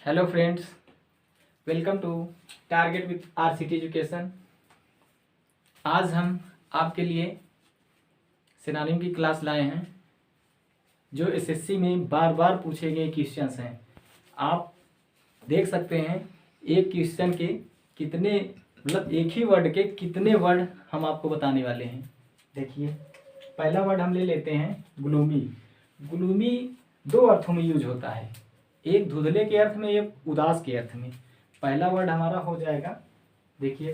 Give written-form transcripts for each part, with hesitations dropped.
Hello friends, welcome to target with RCT education. आज हम आपके लिए सिनोनिम की क्लास लाए हैं जो एसएससी में बार बार पूछे गए क्वेश्चंस हैं। आप देख सकते हैं एक क्वेश्चन के कितने एक ही वर्ड के कितने वर्ड हम आपको बताने वाले हैं। देखिए, पहला वर्ड हम ले लेते हैं ग्लूमी। ग्लूमी दो अर्थों में यूज होता है, एक धुंधले के अर्थ में, एक उदास के अर्थ में। पहला वर्ड हमारा हो जाएगा, देखिए,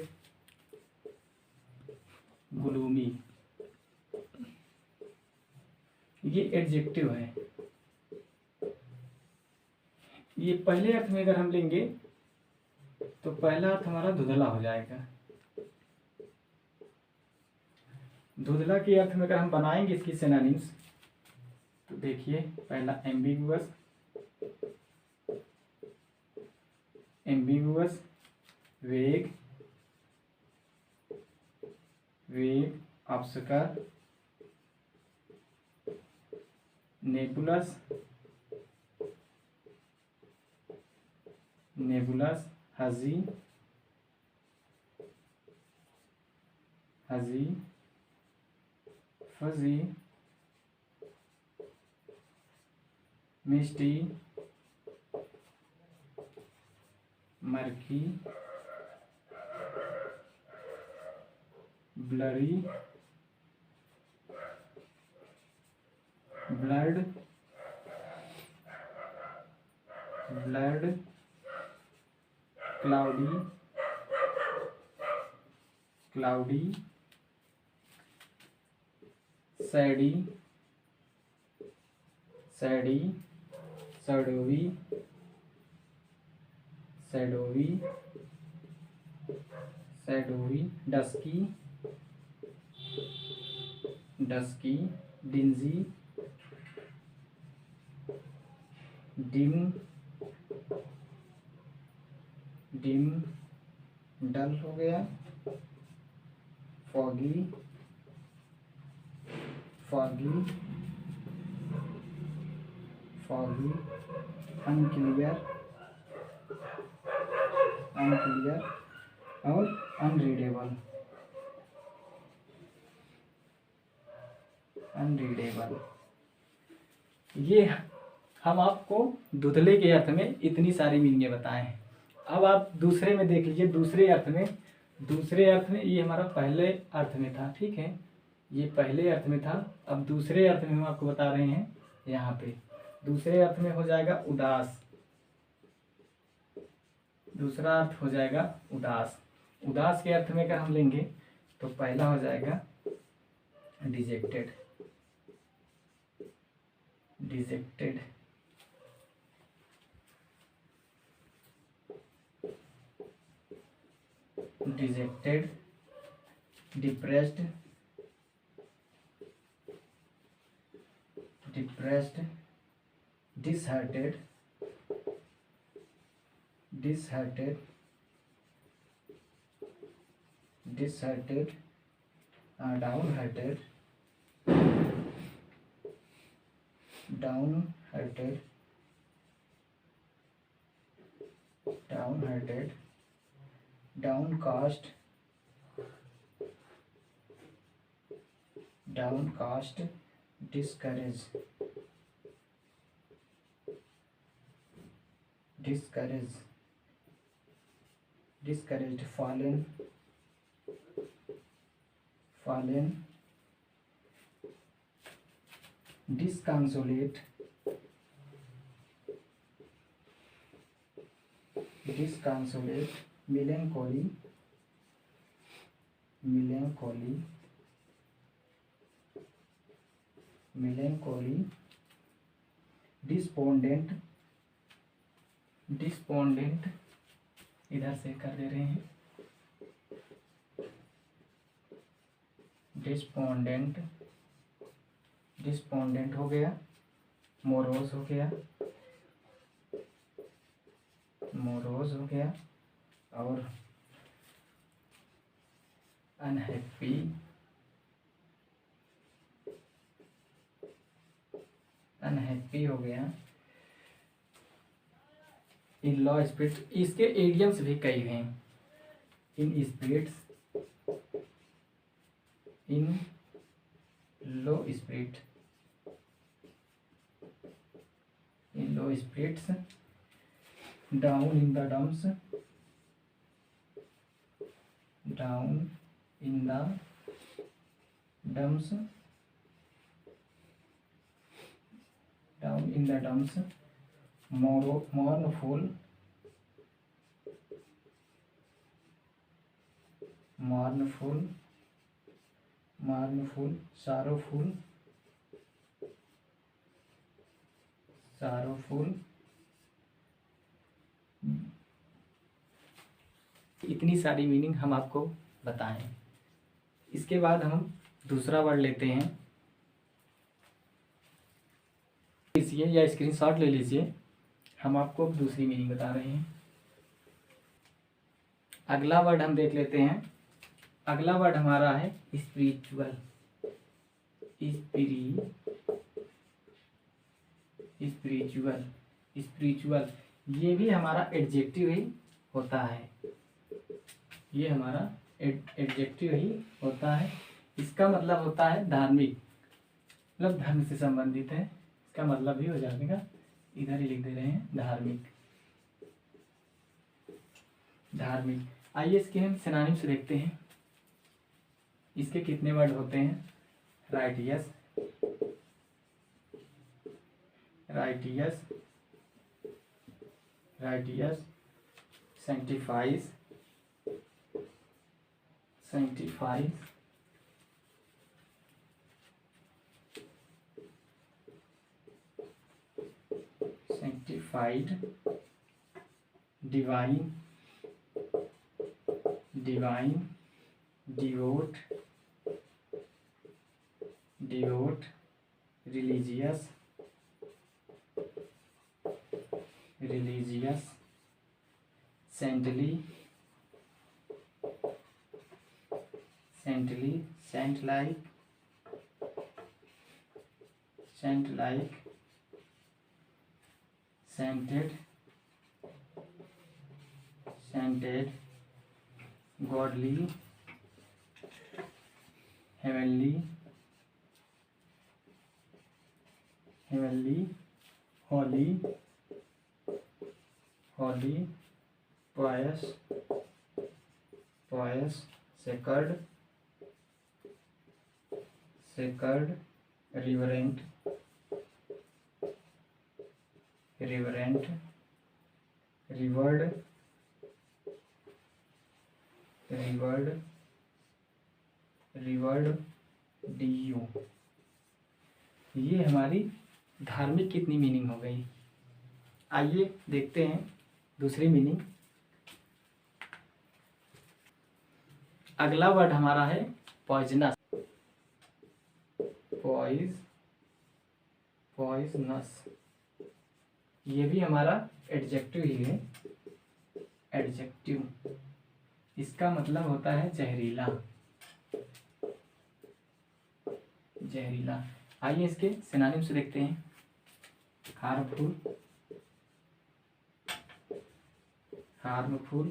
ग्लूमी। ये एडजेक्टिव है। ये पहले अर्थ में अगर हम लेंगे तो पहला अर्थ हमारा धुंधला हो जाएगा। धुंधला के अर्थ में अगर हम बनाएंगे इसकी सिनोनिम्स तो देखिए, पहला एम्बिगुअस, एम्बिगुअस, वेग, वेग, ऑब्स्कर, नेबुलस, nebulous, hazy, hazy, fuzzy, misty, murky, blurry, blurred, blurred, cloudy, cloudy, shady, shady, shadowy, shadowy, shadowy, dusky, dusky, dingy, dim, dim, dull हो गया, foggy, foggy, foggy, unclear, unclear और अनरीडेबल, अनरीडेबल। ये हम आपको धुंधले के अर्थ में इतनी सारी मीनिंगें बताए हैं। अब आप दूसरे में देख लीजिए, दूसरे अर्थ में, दूसरे अर्थ में ये हमारा पहले अर्थ में था, ठीक है, ये पहले अर्थ में था। अब दूसरे अर्थ में हम आपको बता रहे हैं, यहाँ पे दूसरे अर्थ में हो जाएगा उदास। दूसरा अर्थ हो जाएगा उदास। उदास के अर्थ में अगर हम लेंगे तो पहला हो जाएगा dejected, dejected, dejected, depressed, depressed, disheartened, disheartened, disheartened, downhearted, downhearted, downhearted, downcast, downcast, discourage, discourage, discouraged, fallen, fallen, disconsolate, disconsolate, melancholy, melancholy, melancholy, despondent, despondent, इधर से कर दे रहे हैं, डिस्पोंडेंट, डिस्पोंडेंट हो गया, मोरोज हो गया, मोरोज हो गया, और अनहैप्पी, अनहैप्पी हो गया, इन लो स्पिरिट, इसके एडियम्स भी कई हैं। In spirits, in low spirit, in low spirits, down in the dumps, down in the dumps, down in the dumps, mournful, mournful, mournful, sorrowful, sorrowful। इतनी सारी मीनिंग हम आपको बताएं। इसके बाद हम दूसरा वर्ड लेते हैं, लीजिए या स्क्रीनशॉट ले लीजिए, हम आपको दूसरी मीनिंग बता रहे हैं। अगला वर्ड हम देख लेते हैं। अगला वर्ड हमारा है स्पिरिचुअल, स्पिरिचुअल, स्पिरिचुअल। ये भी हमारा एडजेक्टिव ही होता है, ये हमारा एडजेक्टिव ही होता है। इसका मतलब होता है धार्मिक, मतलब धर्म से संबंधित है, इसका मतलब भी हो जाएगा, इधर ही लिख दे रहे हैं धार्मिक, धार्मिक। आइए इसके हम सिनोनिम से देखते हैं। इसके कितने वर्ड होते हैं? Righteous, righteous, righteous, sanctifies, sanctifies, sanctified, divine, divine, devote, devote, religious, religious, saintly, saintly, saint-like, saint-like, sainted, sainted, godly, heavenly, heavenly, holy, holy, pious, pious, sacred, sacred, reverent, reverent, revered, revered, revered, du। ये हमारी धार्मिक कितनी meaning हो गई। आइए देखते हैं दूसरी मीनिंग। अगला वर्ड हमारा है पॉइजनस, पॉइजनस। ये भी हमारा एडजेक्टिव ही है, एडजेक्टिव। इसका मतलब होता है जहरीला, जहरीला। आइए इसके सिनोनिम से देखते हैं। Harmful, harmful,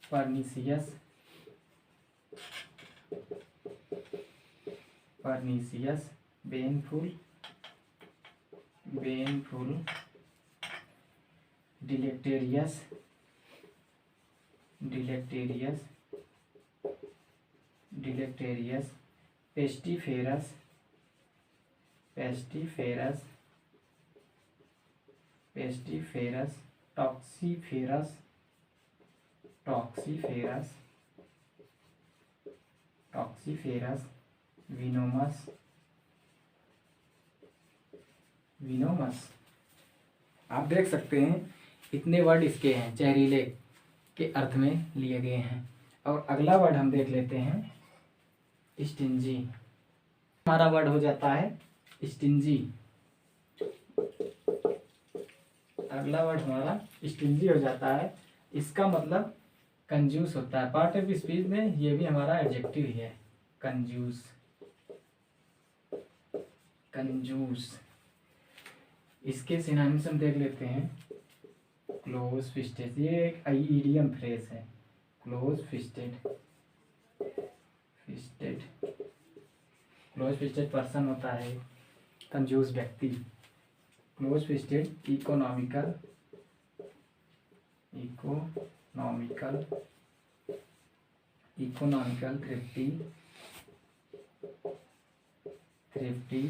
pernicious, pernicious, baneful, baneful, deleterious, deleterious, deleterious, pestiferous, pestiferous, pestiferous, toxiferous, toxiferous, toxiferous, venomous, venomous. आप देख सकते हैं इतने वर्ड इसके हैं, जहरीले के अर्थ में लिए गए हैं। और अगला वर्ड हम देख लेते हैं स्टिंजी। हमारा वर्ड हो जाता है स्टिंजी। अगला वर्ड हमारा स्टिंजी हो जाता है। इसका मतलब कंजूस होता है। पार्ट ऑफ स्पीच में ये भी हमारा एडजेक्टिव ही है, कंजूस, कंजूस। इसके सिनोनिम्स हम देख लेते हैं। क्लोज फिस्टेड, ये एक ईडियम फ्रेज है। Close fisted, fisted, close fisted person होता है कंजूस व्यक्ति। Close fisted economical, economical, economical, thrifty, thrifty,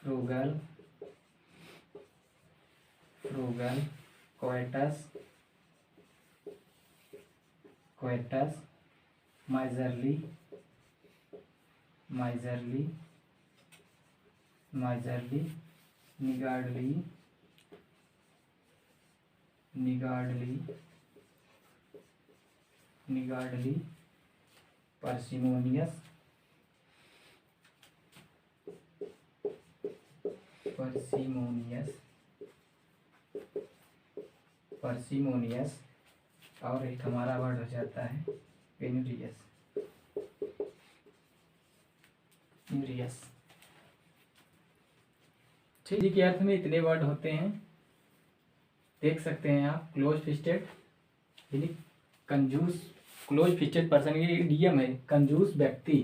frugal, frugal, covetous, covetous, miserly, miserly, miserly, niggardly, niggardly, niggardly, parsimonious, parsimonious, parsimonious, और एक हमारा वर्ड हो जाता है पेनुरियस, पेनुरियस। ठीक, के अर्थ में इतने वर्ड होते हैं, देख सकते हैं आप। क्लोज फिस्टेड यानी कंजूस, क्लोज फिस्टेड पर्सन ये इडियम है, कंजूस व्यक्ति,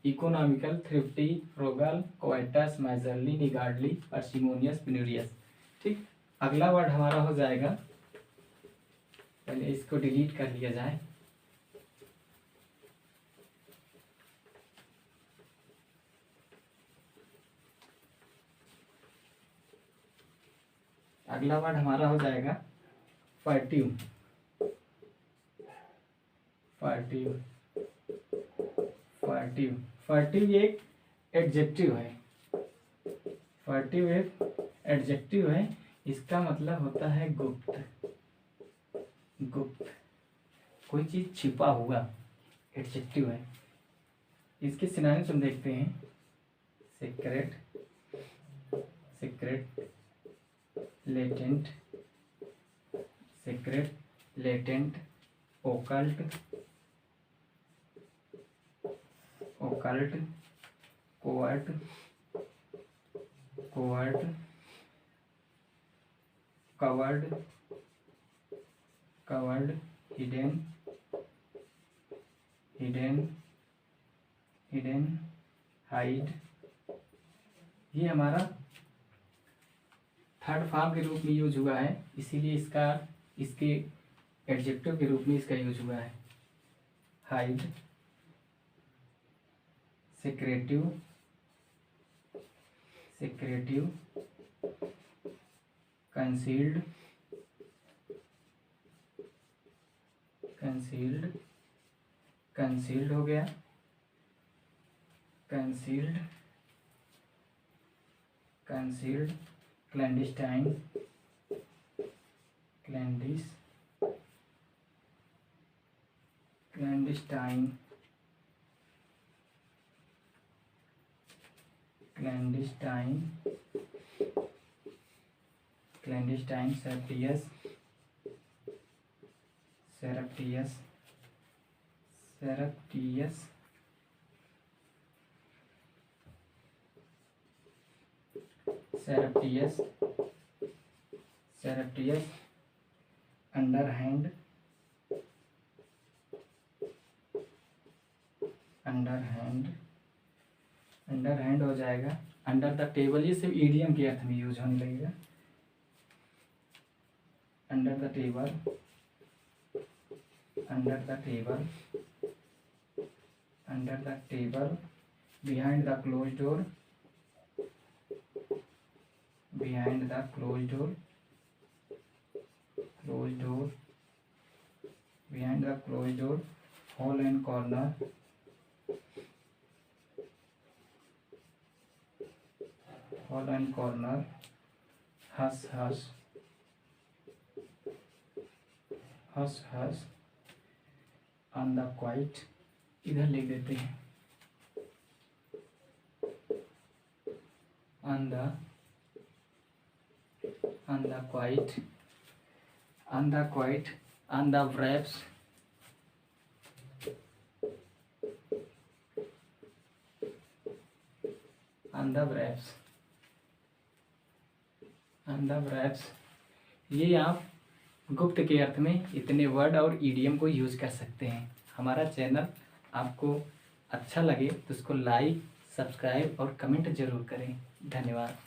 economical, thrifty, frugal, covetous, miserly, niggardly, parsimonious, penurious. ठीक, अगला वर्ड हमारा हो जाएगा, पहले इसको डिलीट कर लिया जाए। अगला वर्ड हमारा हो जाएगा फर्टिव, फर्टिव, फर्टिव, फर्टिव ये एक एडजेक्टिव है। फर्टिव एक एडजेक्टिव है, इसका मतलब होता है गुप्त, गुप्त, कोई चीज छिपा हुआ, एडजेक्टिव है। इसके सिनोनिम्स हम देखते हैं, secret, secret, latent, secret, latent, occult, occult, covert, covert, covered, covered, hidden, hidden, hidden, hide. ये हमारा थर्ड फॉर्म के रूप में यूज हुआ है, इसीलिए इसका, इसके एडजेक्टिव के रूप में इसका यूज हुआ है। Hide, secretive, secretive, concealed, concealed, concealed हो गया, concealed, concealed, clandestine, clandestine, clandestine, clandestine, clandestine, surreptitious, surreptitious, surreptitious, surreptitious, surreptitious, underhand, underhand, underhand हो जाएगा। अंडर द टेबल, ये सिर्फ ईडियम के अर्थ में यूज होने लगेगा। Under the table, under the table, under the table, behind the close door, behind the close door, close door, behind the close door, hole and corner, hole and corner, hush hush, hush hush, on the quiet, इधर लिख देते हैं, on the, on the quiet, on the quiet, on the wraps, on the wraps, on the wraps। ये आप गुप्त के अर्थ में इतने वर्ड और ईडियम को यूज कर सकते हैं। हमारा चैनल आपको अच्छा लगे तो उसको लाइक, सब्सक्राइब और कमेंट जरूर करें। धन्यवाद।